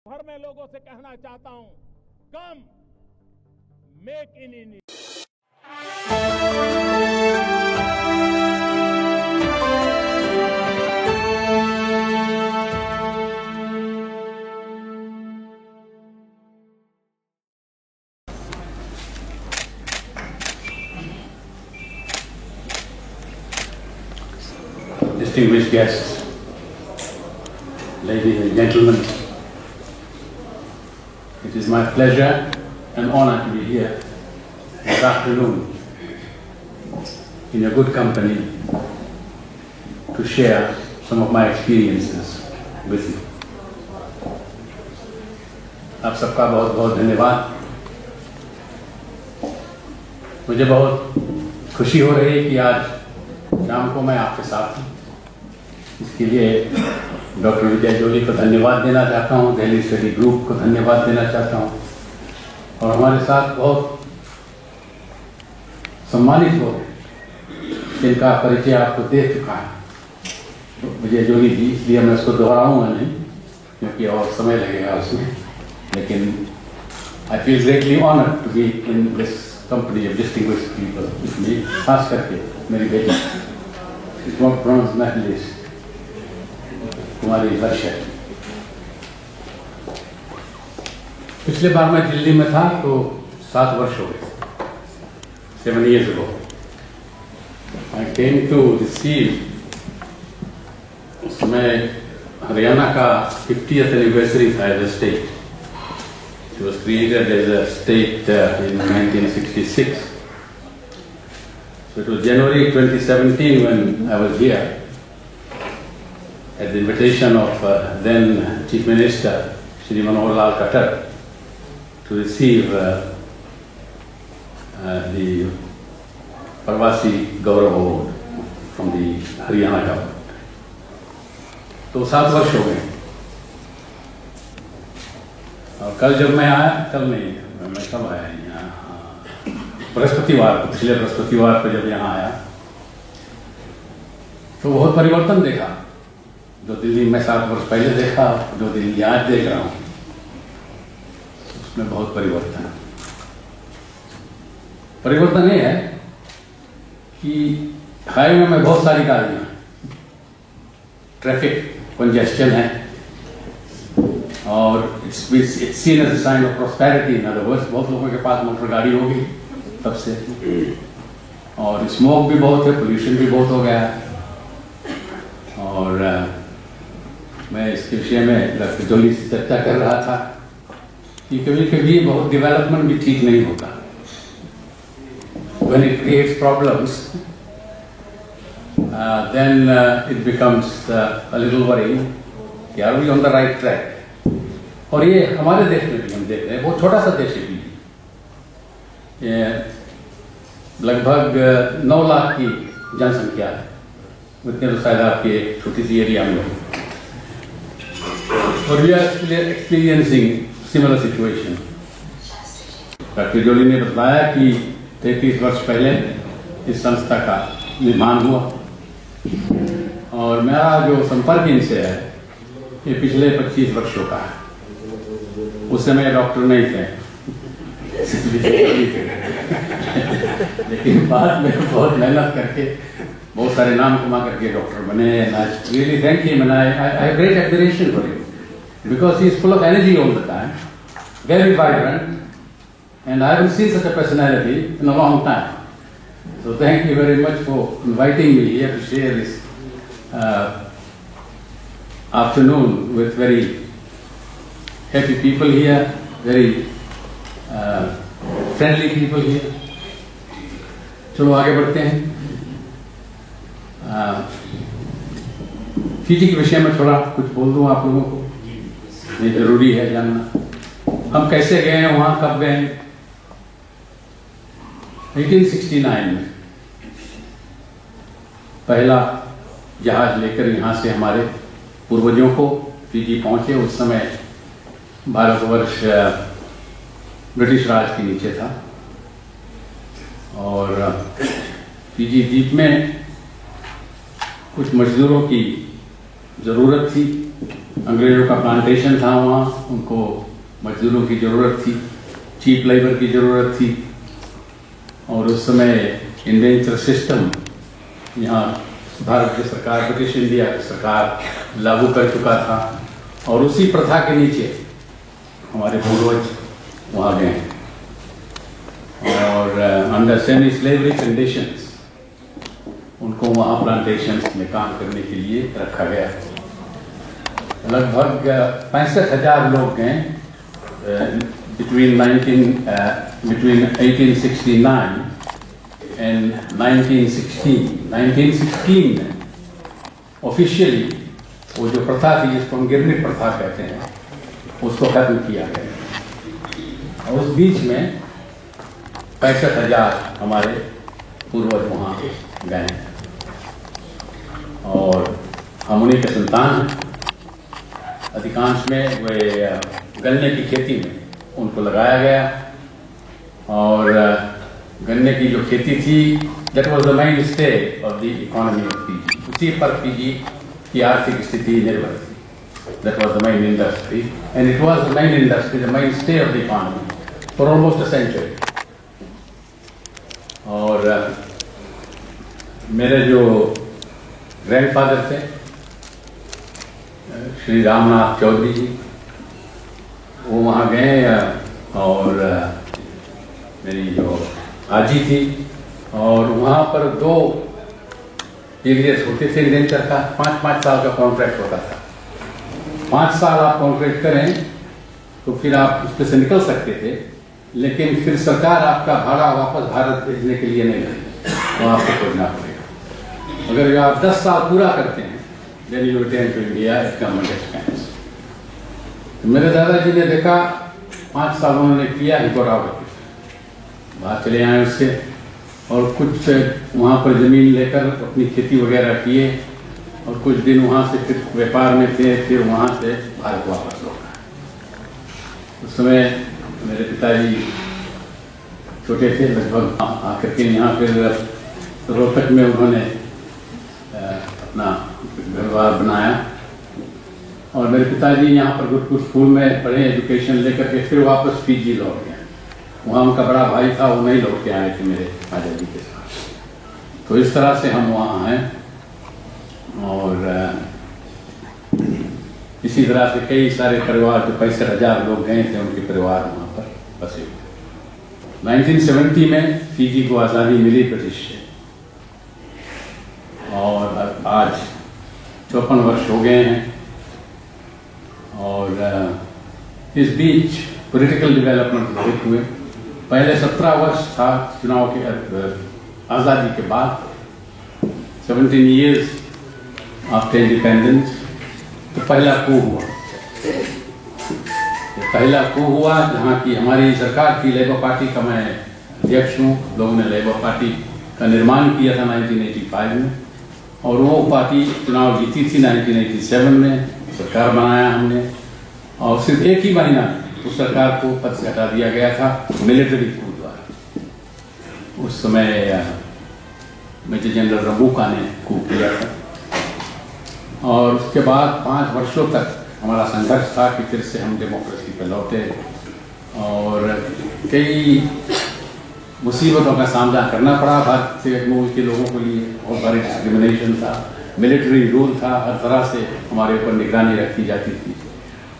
भर में लोगों से कहना चाहता हूं, कम make in India. Distinguished guests, ladies and gentlemen, it is my pleasure and honor to be here this afternoon in your good company to share some of my experiences with you. आप सबका बहुत बहुत धन्यवाद। मुझे बहुत खुशी हो रही है कि आज शाम को मैं आपके साथ हूँ। इसके लिए डॉक्टर विजय जोली को धन्यवाद देना चाहता हूँ, दिल्ली स्टडी ग्रुप को धन्यवाद देना चाहता हूँ और हमारे साथ बहुत सम्मानित लोग जिनका परिचय आपको दे चुका है विजय जोली जी, इसलिए मैं उसको दोहराऊंगा नहीं क्योंकि और समय लगेगा उसमें, लेकिन I feel greatly honoured to be in this company of distinguished people. इसमें खास करके मेरी बेटी कुमारी वर्षा। पिछले बार मैं दिल्ली में था तो 7 वर्ष हो गए, 7 years ago. I came to receive उसमें हरियाणा का 50th anniversary था as a state. It was created as a state in 1966. So it was January 2017 when I was here at the invitation of then Chief Minister Shri Manohar Lal Khattar to receive the Parvasi Gaurav Award from the Haryana government. तो 7 वर्ष हो गए और कल जब मैं आया, कल नहीं, मैं कब आया यहाँ, बृहस्पतिवार को, पिछले बृहस्पतिवार को जब यहाँ आया तो बहुत परिवर्तन देखा। जो दिल्ली में 7 वर्ष पहले देखा, जो दिल्ली आज देख रहा हूँ, उसमें बहुत परिवर्तन है। परिवर्तन ये है कि हाईवे में बहुत सारी गाड़ियाँ, ट्रैफिक कंजेस्शन है और it's seen as a sign of prosperity. In other words, बहुत लोगों के पास मोटर गाड़ी होगी तब से, और स्मोक भी बहुत है, पोल्यूशन भी बहुत हो गया है। और मैं इसके विषय में डॉक्टर जोली से चर्चा कर रहा था कि कभी कभी बहुत डेवलपमेंट भी ठीक नहीं होता। When it creates problems, then it becomes a little worrying. Are we on the right track? और ये हमारे देश में भी हम देख रहे हैं, बहुत छोटा सा देश है भी, लगभग 9 लाख की जनसंख्या है, उतने तो शायद आपके एक छोटी सी एरिया में हो, और we are experiencing similar situation. Doctor Jolly ने बताया कि 33 वर्ष पहले इस संस्था का निर्माण हुआ और मेरा जो संपर्क इनसे है ये पिछले 25 वर्षों का है। उस समय डॉक्टर नहीं थे लेकिन बाद में बहुत मेहनत करके बहुत सारे नाम कमा करके डॉक्टर बने। and I really thank him and I have great admiration for him because he is full of energy all the time, very vibrant, and I haven't seen such a personality in a long time. So thank you very much for inviting me here to share this afternoon with very happy people here, very friendly people here. चलो आगे बढ़ते हैं। Fiji के विषय में थोड़ा कुछ बोल दूं आप लोगों को, ये जरूरी है जानना। हम कैसे गए हैं वहां, कब गए? 1869 में पहला जहाज लेकर यहाँ से हमारे पूर्वजों को फिजी पहुंचे। उस समय भारतवर्ष ब्रिटिश राज के नीचे था और फिजी द्वीप में कुछ मजदूरों की ज़रूरत थी अंग्रेज़ों का प्लांटेशन था वहाँ, उनको मजदूरों की ज़रूरत थी, चीप लेबर की ज़रूरत थी। और उस समय इंडेंचर सिस्टम यहाँ भारत की सरकार, ब्रिटिश इंडिया की सरकार लागू कर चुका था, और उसी प्रथा के नीचे हमारे पूर्वज वहाँ गए और अंडर सेमी स्लेवरी कंडीशंस उनको वहाँ प्लांटेशंस में काम करने के लिए रखा गया। लगभग 65,000 लोग गए between 1869 and 1916। 1916 में ऑफिशियली वो जो प्रथा थी, जिसको हम गिरनी प्रथा कहते हैं, उसको खत्म किया गया। और उस बीच में 65,000 हमारे पूर्वज वहाँ गए और हम उन्हीं के संतान हैं। अधिकांश में वे गन्ने की खेती में उनको लगाया गया, और गन्ने की जो खेती थी, that was the main stay of the economy of Fiji. उसी पर फीजी की आर्थिक स्थिति निर्भर थी। That was the main industry and it was the main industry, the main stay of the economy for almost a century. और मेरे जो ग्रैंडफादर थे श्री रामनाथ चौधरी जी, वो वहाँ गए, और मेरी जो आजी थी, और वहाँ पर 2 पीरियड्स होते थे इंडेंचर का। 5-5 साल का कॉन्ट्रैक्ट होता था। 5 साल आप कॉन्ट्रैक्ट करें तो फिर आप उसमें से निकल सकते थे, लेकिन फिर सरकार आपका भाड़ा वापस भारत भेजने के लिए नहीं देगी, तो आपको खोजना पड़ेगा। अगर आप 10 साल पूरा करते हैं, then you return to India at government expense। तो मेरे दादाजी ने देखा, 5 साल उन्होंने किया, ही got out of it, बाहर चले आए उससे, और कुछ वहाँ पर ज़मीन लेकर अपनी खेती वगैरह किए, और कुछ दिन वहाँ से फिर व्यापार में थे, फिर वहाँ से भारत वापस लौटा। उस समय मेरे पिताजी छोटे थे, लगभग आकर के यहाँ फिर रोहतक में उन्होंने अपना घर-बार बनाया, और मेरे पिताजी यहाँ पर गुरुकुल स्कूल में पढ़े, एजुकेशन लेकर के फिर वापस फीजी लौट गए। वहाँ उनका बड़ा भाई था, वो नहीं लौट के आए थे मेरे आजादी के साथ। तो इस तरह से हम वहाँ हैं, और इसी तरह से कई सारे परिवार, जो 65,000 लोग गए थे, उनके परिवार वहाँ पर बसे हुए। 1970 में फीजी को आज़ादी मिली ब्रिटिश से, और आज 54 वर्ष हो गए हैं। और इस बीच पॉलिटिकल डेवलपमेंट बहुत हुए। पहले 17 वर्ष था चुनाव के आज़ादी के बाद, 17 years आफ्टर इंडिपेंडेंस, तो पहला कू हुआ। पहला कू हुआ जहाँ की हमारी सरकार थी, लेबर पार्टी का मैं अध्यक्ष हूँ। लोगों ने लेबर पार्टी का निर्माण किया था 1985 में, और वो पार्टी चुनाव जीती थी 1987 में, सरकार बनाया हमने, और सिर्फ एक ही महीना में उस सरकार को पद से हटा दिया गया था मिलिट्री कू द्वारा। उस समय मेजर जनरल रबुका ने कू किया था, और उसके बाद 5 वर्षों तक हमारा संघर्ष था कि फिर से हम डेमोक्रेसी पर लौटे, और कई मुसीबतों का सामना करना पड़ा भारत से मूल के लोगों के लिए। बहुत सारी डिस्क्रिमिनेशन था, मिलिट्री रूल था, हर तरह से हमारे ऊपर निगरानी रखी जाती थी,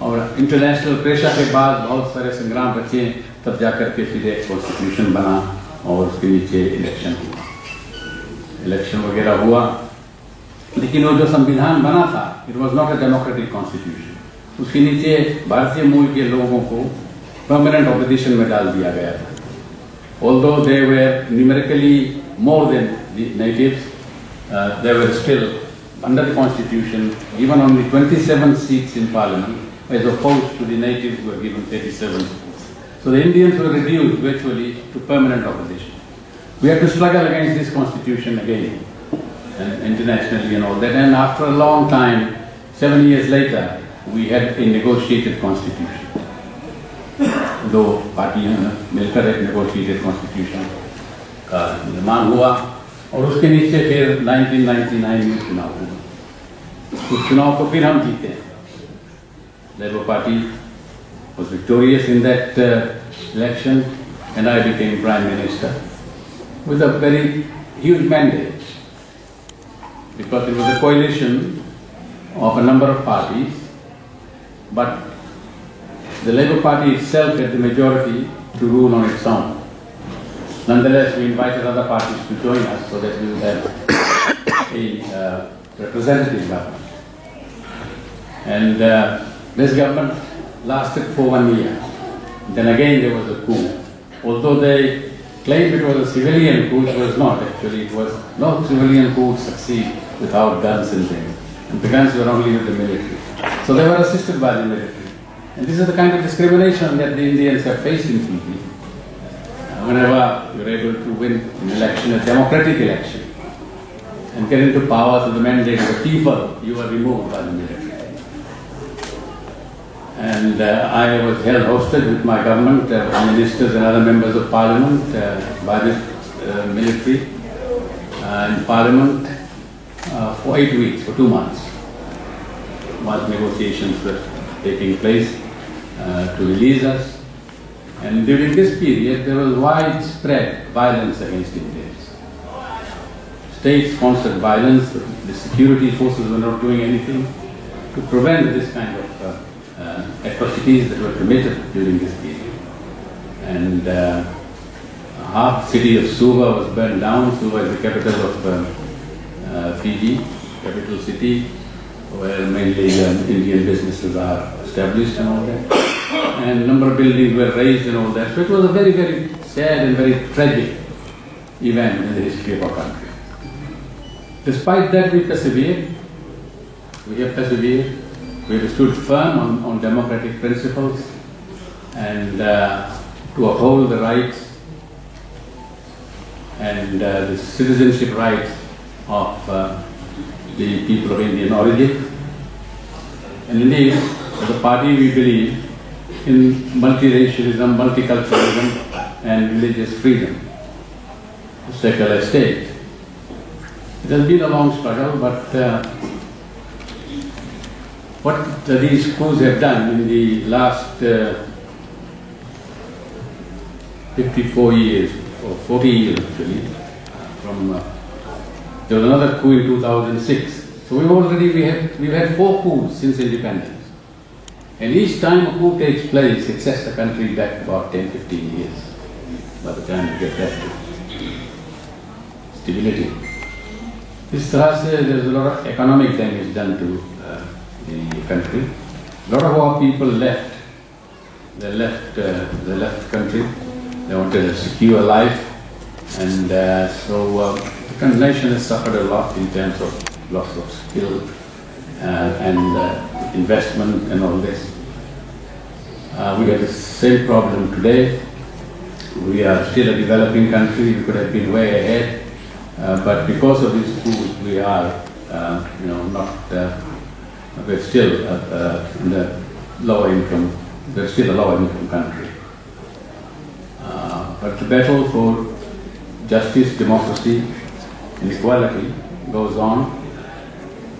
और इंटरनेशनल प्रेशर के बाद बहुत सारे संग्राम बचे, तब जाकर के फिर एक कॉन्स्टिट्यूशन बना, और उसके नीचे इलेक्शन वगैरह हुआ। लेकिन वो जो संविधान बना था, it was not a democratic constitution. उसके नीचे भारतीय मूल के लोगों को परमानेंट ऑपोजिशन में डाल दिया गया था। Although they were numerically more than the natives, they were still under the constitution given only 27 seats in parliament, as opposed to the natives who were given 37 seats. So the Indians were reduced virtually to permanent opposition. We had to struggle against this constitution again, and internationally and all that. And after a long time, 7 years later, we had a negotiated constitution. दो पार्टियां मिलकर एक negotiated constitution का निर्माण हुआ, और उसके नीचे फिर 1999 में चुनाव हुआ। उस चुनाव को फिर हम जीते, Labour Party was victorious in that election, and I became Prime Minister with a very huge mandate, because it was a coalition of a number of parties, but the Labour Party itself had the majority to rule on its own. Nonetheless, we invited other parties to join us so that we would have a representative government. And this government lasted for 1 year. Then again there was a coup. Although they claimed it was a civilian coup, it was not actually. It was no civilian coup would succeed without guns and things. And the guns were only with the military. So they were assisted by the military. And this is the kind of discrimination that the Indians have faced in Fiji. Whenever you're able to win an election, a democratic election, and get into power through the mandate of the people, you are removed by the military. And I was held hostage with my government, ministers and other members of parliament by the military in parliament for 8 weeks, for 2 months, while negotiations were taking place to release us. And during this period, there was widespread violence against Indians. State-sponsored violence, the security forces were not doing anything to prevent this kind of atrocities that were committed during this period. And half the city of Suva was burned down. Suva is the capital of Fiji, capital city, where mainly Indian businesses are established and all that. And a number of buildings were razed and all that. So it was a very, very sad and very tragic event in the history of our country. Despite that, we persevered. We have persevered. We have stood firm on democratic principles and to uphold the rights and the citizenship rights of the people of Indian origin. And indeed, as a party, we believe in multiracialism, multiculturalism, and religious freedom, a secular state. It has been a long struggle, but what these coups have done in the last 54 years, or 40 years actually, there was another coup in 2006. So we've had 4 coups since independence. And each time a coup takes place, it sets the country back about 10-15 years by the time we get back to stability. This terrace, there's a lot of economic damage done to the country. A lot of our people left. They left the country. They wanted a secure life, and so the nation has suffered a lot in terms of loss of skill and investment and all this. We have the same problem today. We are still a developing country. We could have been way ahead, but because of these coups, we are, we're still in the lower income. We're still a lower income country. But the battle for justice, democracy, and equality goes on.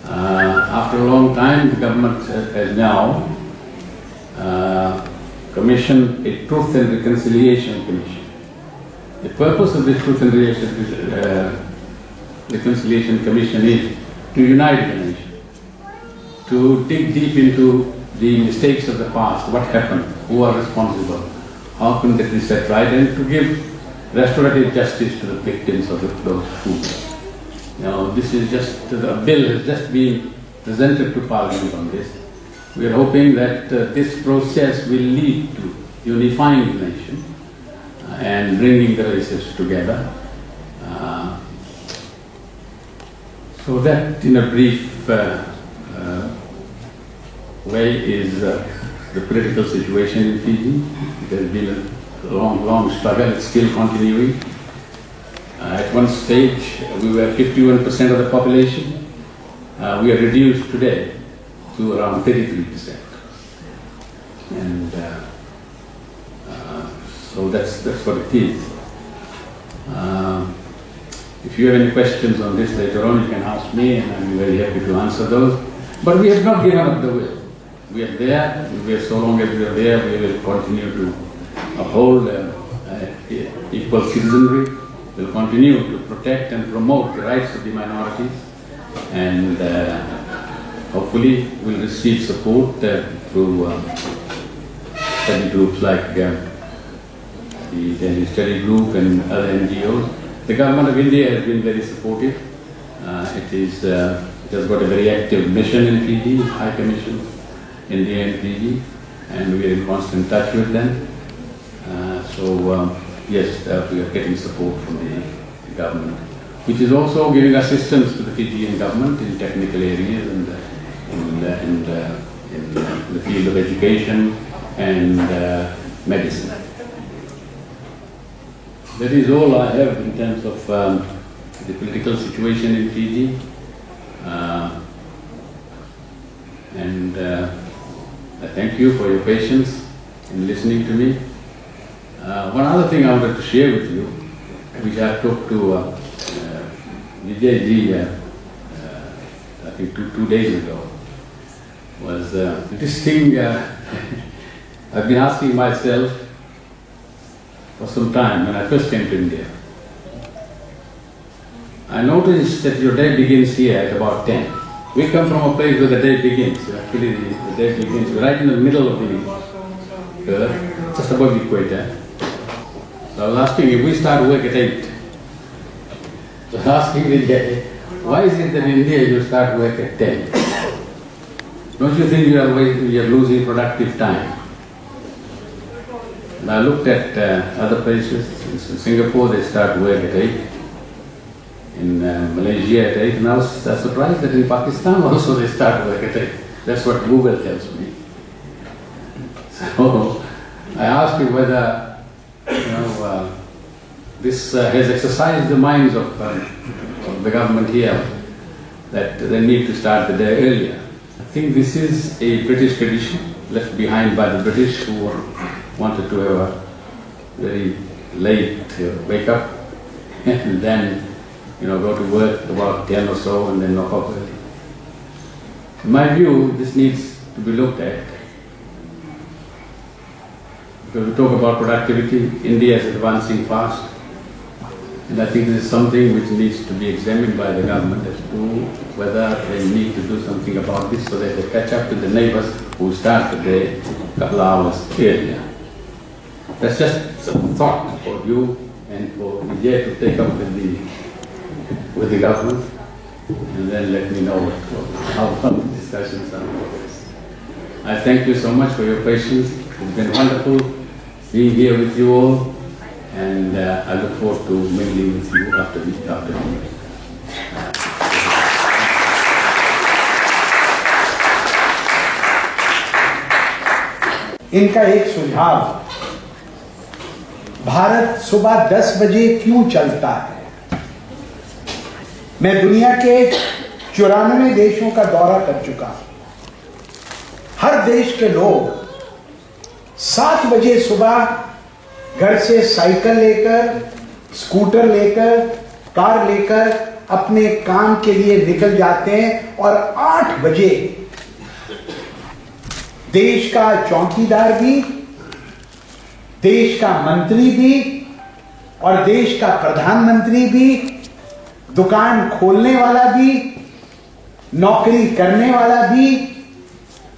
After a long time, the government has now commissioned a Truth and Reconciliation Commission. The purpose of this Truth and Reconciliation Commission is to unite the nation, to dig deep into the mistakes of the past, what happened, who are responsible, how can that be set right, and to give restorative justice to the victims of those coups. Now, this is just, the bill has just been presented to Parliament on this. We are hoping that this process will lead to unifying the nation and bringing the races together. So that, in a brief way, is the political situation in Fiji. It has been a long struggle. It's still continuing. At one stage, we were 51% of the population. We are reduced today to around 33%. And so that's what it is. If you have any questions on this later on, you can ask me, and I'm very happy to answer those. But we have not given up the will. we are there. So long as we are there, we will continue to uphold equal citizenry. We will continue to protect and promote the rights of the minorities, and hopefully we will receive support through study groups like the Delhi Study Group and other NGOs. The government of India has been very supportive. It has got a very active mission in Fiji, High Commission, India and Fiji, and we are in constant touch with them. Yes, we are getting support from the government, which is also giving assistance to the Fijian government in technical areas and in the field of education and medicine. That is all I have in terms of the political situation in Fiji. I thank you for your patience in listening to me. One other thing I wanted to share with you, which I talked to Vijay Ji, I think two days ago, was this thing I've been asking myself for some time when I first came to India. I noticed that your day begins here at about 10. We come from a place where the day begins. Actually, the day begins right in the middle of the earth, just above the equator. So I was asking, if we start work at 8, so I was asking Vijay, why is it that in India you start work at 10? Don't you think you are losing productive time? And I looked at other places. In Singapore, they start work at 8. In Malaysia at 8. And I was surprised that in Pakistan also they start work at 8. That's what Google tells me. So I asked him whether this has exercised the minds of the government here, that they need to start the day earlier. I think this is a British tradition left behind by the British, who wanted to have a very late wake up and then go to work about 10 or so and then knock off early. In my view, this needs to be looked at. Because we talk about productivity, India is advancing fast. And I think this is something which needs to be examined by the government as to whether they need to do something about this so that they catch up to the neighbors who start the day a couple of hours earlier. That's just some thought for you and for Vijay to take up with the government, and then let me know how the discussions are progressing. I thank you so much for your patience. It's been wonderful being here with you all, and I look forward to mingling with you after the meeting. इनका एक सुझाव, भारत सुबह 10 बजे क्यों चलता है? मैं दुनिया के 94 देशों का दौरा कर चुका हूं। हर देश के लोग 7 बजे सुबह घर से साइकिल लेकर, स्कूटर लेकर, कार लेकर अपने काम के लिए निकल जाते हैं और 8 बजे देश का चौकीदार भी, देश का मंत्री भी और देश का प्रधानमंत्री भी, दुकान खोलने वाला भी, नौकरी करने वाला भी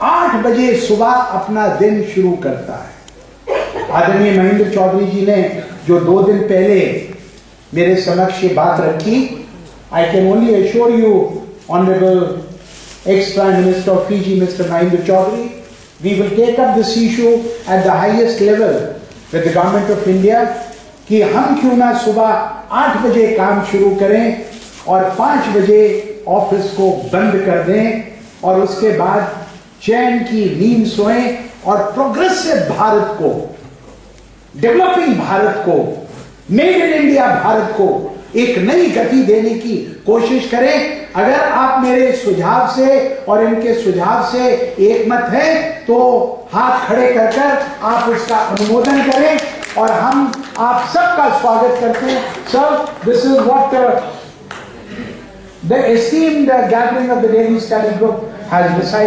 8 बजे सुबह अपना दिन शुरू करता है। आदरणीय महेंद्र चौधरी जी ने जो 2 दिन पहले मेरे समक्ष ये बात रखी, I can only assure you, Honorable ex-Prime Minister of Fiji, Mr. Mahendra Chaudhary, we will take up this issue at the highest level with the Government of India कि हम क्यों ना सुबह 8 बजे काम शुरू करें और 5 बजे ऑफिस को बंद कर दें और उसके बाद चैन की नींद सोएं और प्रोग्रेसिव भारत को, डेवलपिंग भारत को, मेड इन इंडिया भारत को एक नई गति देने की कोशिश करें। अगर आप मेरे सुझाव से और इनके सुझाव से एकमत हैं तो हाथ खड़े कर आप उसका अनुमोदन करें और हम आप सबका स्वागत करते हैं। Sir, this is what the esteemed gathering of the daily study group has decided.